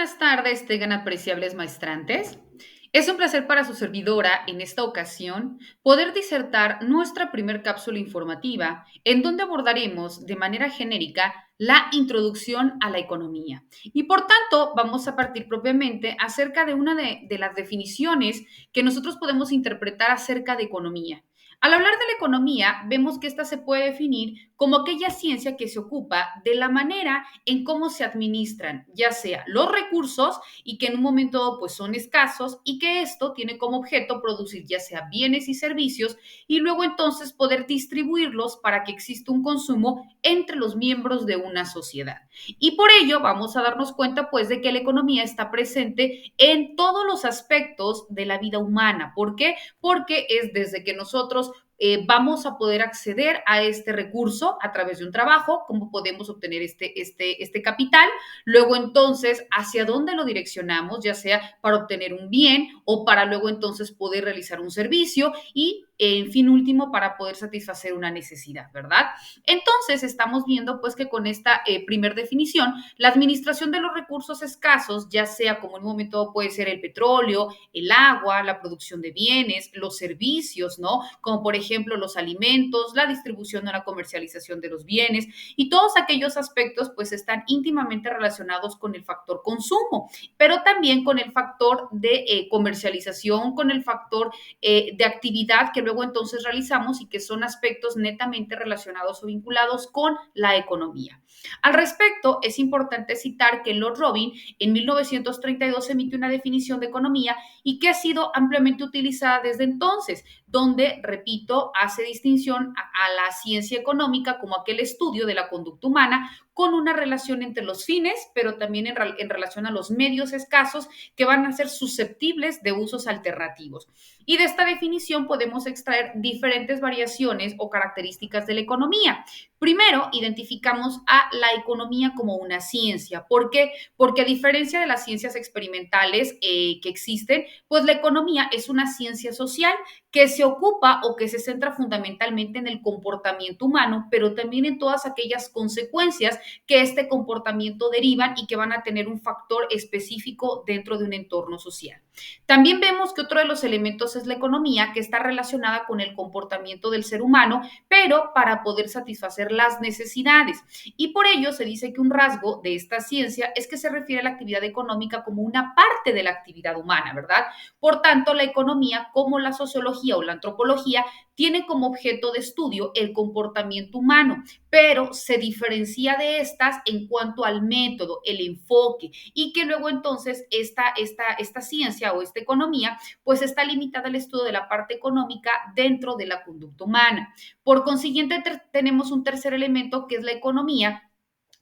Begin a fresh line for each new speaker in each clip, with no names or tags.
buenas tardes, tengan apreciables maestrantes. Es un placer para su servidora, en esta ocasión, poder disertar nuestra primer cápsula informativa, en donde abordaremos de manera genérica la introducción a la economía. Y por tanto, vamos a partir propiamente acerca de una de las definiciones que nosotros podemos interpretar acerca de economía. Al hablar de la economía, vemos que esta se puede definir como aquella ciencia que se ocupa de la manera en cómo se administran, ya sea los recursos y que en un momento dado pues son escasos y que esto tiene como objeto producir ya sea bienes y servicios y luego entonces poder distribuirlos para que exista un consumo entre los miembros de una sociedad. Y por ello vamos a darnos cuenta pues de que la economía está presente en todos los aspectos de la vida humana. ¿Por qué? Porque es desde que nosotros vamos a poder acceder a este recurso a través de un trabajo, cómo podemos obtener este capital, luego entonces hacia dónde lo direccionamos, ya sea para obtener un bien o para luego entonces poder realizar un servicio y en fin último para poder satisfacer una necesidad, ¿verdad? Entonces estamos viendo pues que con esta primer definición, la administración de los recursos escasos, ya sea como en un momento puede ser el petróleo, el agua, la producción de bienes, los servicios, ¿no? Como por ejemplo los alimentos, la distribución o la comercialización de los bienes y todos aquellos aspectos pues están íntimamente relacionados con el factor consumo, pero también con el factor de comercialización, con el factor de actividad que luego entonces realizamos y que son aspectos netamente relacionados o vinculados con la economía. Al respecto, es importante citar que Lord Robin en 1932 emitió una definición de economía y que ha sido ampliamente utilizada desde entonces, donde, repito, hace distinción a la ciencia económica como aquel estudio de la conducta humana con una relación entre los fines, pero también en relación a los medios escasos que van a ser susceptibles de usos alternativos. Y de esta definición podemos extraer diferentes variaciones o características de la economía. Primero, identificamos a la economía como una ciencia. ¿Por qué? Porque a diferencia de las ciencias experimentales que existen, pues la economía es una ciencia social que se ocupa o que se centra fundamentalmente en el comportamiento humano, pero también en todas aquellas consecuencias que este comportamiento derivan y que van a tener un factor específico dentro de un entorno social. También vemos que otro de los elementos es la economía, que está relacionada con el comportamiento del ser humano, pero para poder satisfacer las necesidades. Y por ello se dice que un rasgo de esta ciencia es que se refiere a la actividad económica como una parte de la actividad humana, ¿verdad? Por tanto, la economía, como la sociología o la antropología, tiene como objeto de estudio el comportamiento humano, pero se diferencia de estas en cuanto al método, el enfoque, y que luego entonces esta ciencia o esta economía pues está limitada al estudio de la parte económica dentro de la conducta humana. Por consiguiente, tenemos un tercer elemento que es la economía,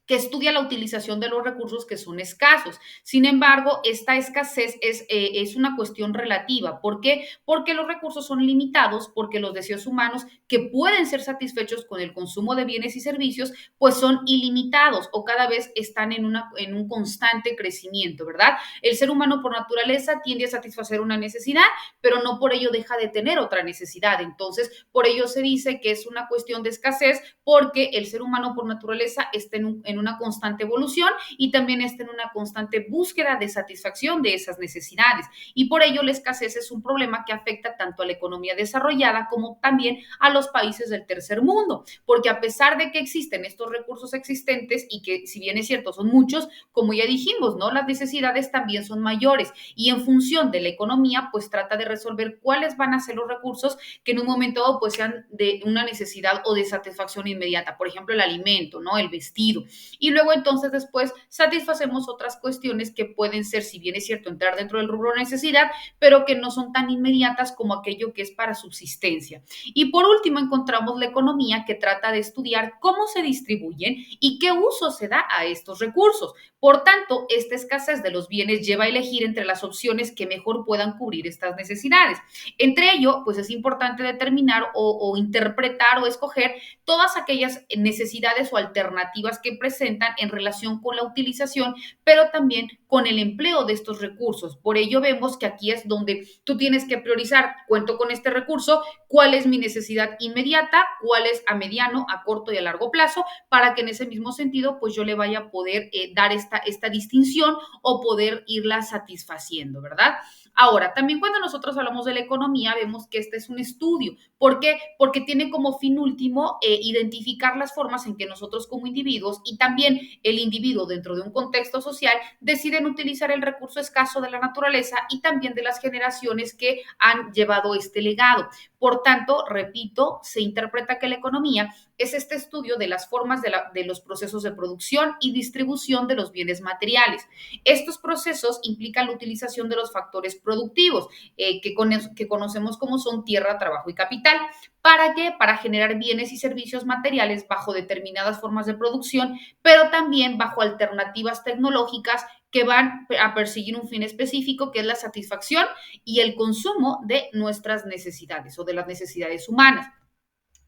que estudia la utilización de los recursos que son escasos. Sin embargo, esta escasez es una cuestión relativa. ¿Por qué? Porque los recursos son limitados, porque los deseos humanos que pueden ser satisfechos con el consumo de bienes y servicios, pues son ilimitados o cada vez están en un constante crecimiento, ¿verdad? El ser humano por naturaleza tiende a satisfacer una necesidad, pero no por ello deja de tener otra necesidad. Entonces, por ello se dice que es una cuestión de escasez porque el ser humano por naturaleza está en una constante evolución y también está en una constante búsqueda de satisfacción de esas necesidades. Y por ello la escasez es un problema que afecta tanto a la economía desarrollada como también a los países del tercer mundo, porque a pesar de que existen estos recursos existentes y que si bien es cierto son muchos, como ya dijimos, ¿no? Las necesidades también son mayores y en función de la economía, pues trata de resolver cuáles van a ser los recursos que en un momento dado pues sean de una necesidad o de satisfacción inmediata, por ejemplo el alimento, ¿no? El vestido. Y luego entonces después satisfacemos otras cuestiones que pueden ser, si bien es cierto, entrar dentro del rubro de necesidad, pero que no son tan inmediatas como aquello que es para subsistencia. Y por último encontramos la economía que trata de estudiar cómo se distribuyen y qué uso se da a estos recursos. Por tanto, esta escasez de los bienes lleva a elegir entre las opciones que mejor puedan cubrir estas necesidades. Entre ello, pues es importante determinar o interpretar o escoger todas aquellas necesidades o alternativas que presenten presentan en relación con la utilización, pero también con el empleo de estos recursos. Por ello vemos que aquí es donde tú tienes que priorizar, cuento con este recurso, cuál es mi necesidad inmediata, cuál es a mediano, a corto y a largo plazo, para que en ese mismo sentido, pues yo le vaya a poder dar esta distinción o poder irla satisfaciendo, ¿verdad? Ahora, también cuando nosotros hablamos de la economía, vemos que este es un estudio. ¿Por qué? Porque tiene como fin último identificar las formas en que nosotros como individuos y también el individuo dentro de un contexto social deciden utilizar el recurso escaso de la naturaleza y también de las generaciones que han llevado este legado. Por tanto, repito, se interpreta que la economía es este estudio de las formas de los procesos de producción y distribución de los bienes materiales. Estos procesos implican la utilización de los factores productivos que conocemos como son tierra, trabajo y capital. ¿Para qué? Para generar bienes y servicios materiales bajo determinadas formas de producción, pero también bajo alternativas tecnológicas que van a perseguir un fin específico, que es la satisfacción y el consumo de nuestras necesidades o de las necesidades humanas.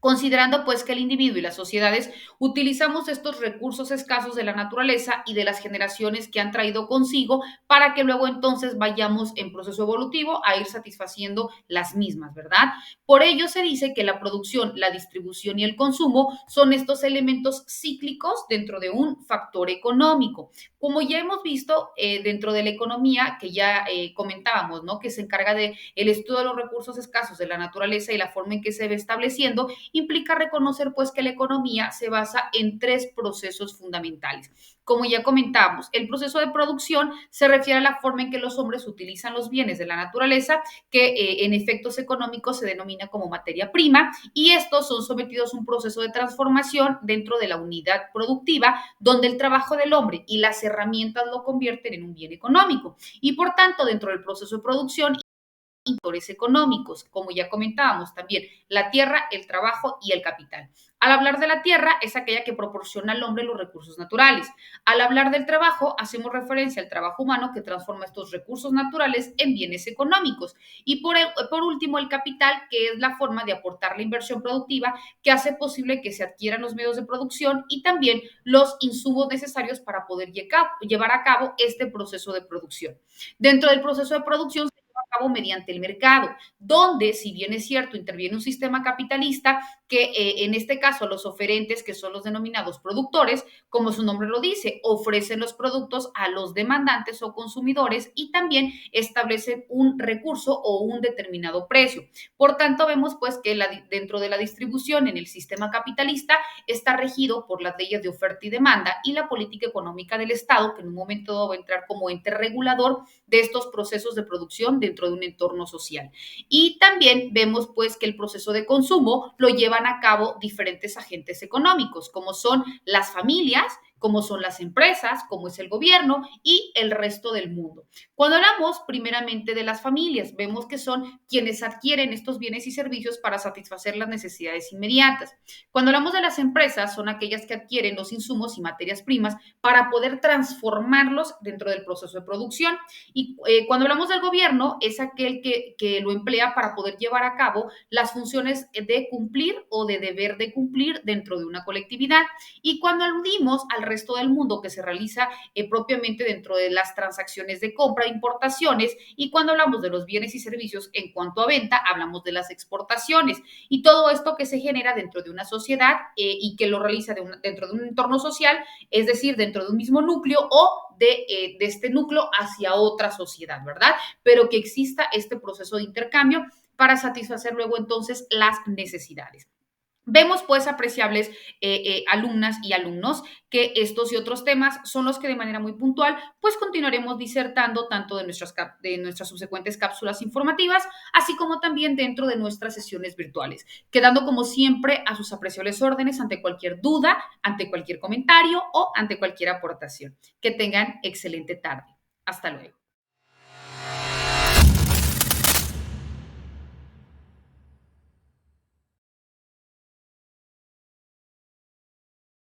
Considerando pues que el individuo y las sociedades utilizamos estos recursos escasos de la naturaleza y de las generaciones que han traído consigo para que luego entonces vayamos en proceso evolutivo a ir satisfaciendo las mismas, ¿verdad? Por ello se dice que la producción, la distribución y el consumo son estos elementos cíclicos dentro de un factor económico. Como ya hemos visto dentro de la economía, que ya comentábamos, ¿no? Que se encarga de el estudio de los recursos escasos de la naturaleza y la forma en que se va estableciendo, implica reconocer pues que la economía se basa en tres procesos fundamentales. Como ya comentamos, el proceso de producción se refiere a la forma en que los hombres utilizan los bienes de la naturaleza, que en efectos económicos se denomina como materia prima, y estos son sometidos a un proceso de transformación dentro de la unidad productiva, donde el trabajo del hombre y las herramientas lo convierten en un bien económico. Y por tanto, dentro del proceso de producción, indicadores económicos, como ya comentábamos también, la tierra, el trabajo y el capital. Al hablar de la tierra, es aquella que proporciona al hombre los recursos naturales. Al hablar del trabajo, hacemos referencia al trabajo humano que transforma estos recursos naturales en bienes económicos. Y por último, el capital, que es la forma de aportar la inversión productiva que hace posible que se adquieran los medios de producción y también los insumos necesarios para poder llevar a cabo este proceso de producción. Dentro del proceso de producción, a cabo mediante el mercado, donde, si bien es cierto, interviene un sistema capitalista que en este caso los oferentes, que son los denominados productores, como su nombre lo dice, ofrecen los productos a los demandantes o consumidores y también establecen un recurso o un determinado precio. Por tanto, vemos pues que dentro de la distribución en el sistema capitalista está regido por las leyes de oferta y demanda y la política económica del Estado, que en un momento dado va a entrar como ente regulador de estos procesos de producción dentro de un entorno social. Y también vemos pues que el proceso de consumo lo llevan a cabo diferentes agentes económicos, como son las familias, como son las empresas, como es el gobierno y el resto del mundo. Cuando hablamos primeramente de las familias, vemos que son quienes adquieren estos bienes y servicios para satisfacer las necesidades inmediatas. Cuando hablamos de las empresas, son aquellas que adquieren los insumos y materias primas para poder transformarlos dentro del proceso de producción. Y cuando hablamos del gobierno, es aquel que lo emplea para poder llevar a cabo las funciones de cumplir o de deber de cumplir dentro de una colectividad. Y cuando aludimos al resto del mundo que se realiza propiamente dentro de las transacciones de compra e importaciones, y cuando hablamos de los bienes y servicios en cuanto a venta, hablamos de las exportaciones y todo esto que se genera dentro de una sociedad y que lo realiza dentro de un entorno social, es decir, dentro de un mismo núcleo o de este núcleo hacia otra sociedad, ¿verdad? Pero que exista este proceso de intercambio para satisfacer luego entonces las necesidades. Vemos pues apreciables alumnas y alumnos que estos y otros temas son los que de manera muy puntual pues continuaremos disertando tanto de nuestras subsecuentes cápsulas informativas, así como también dentro de nuestras sesiones virtuales, quedando como siempre a sus apreciables órdenes ante cualquier duda, ante cualquier comentario o ante cualquier aportación. Que tengan excelente tarde. Hasta luego.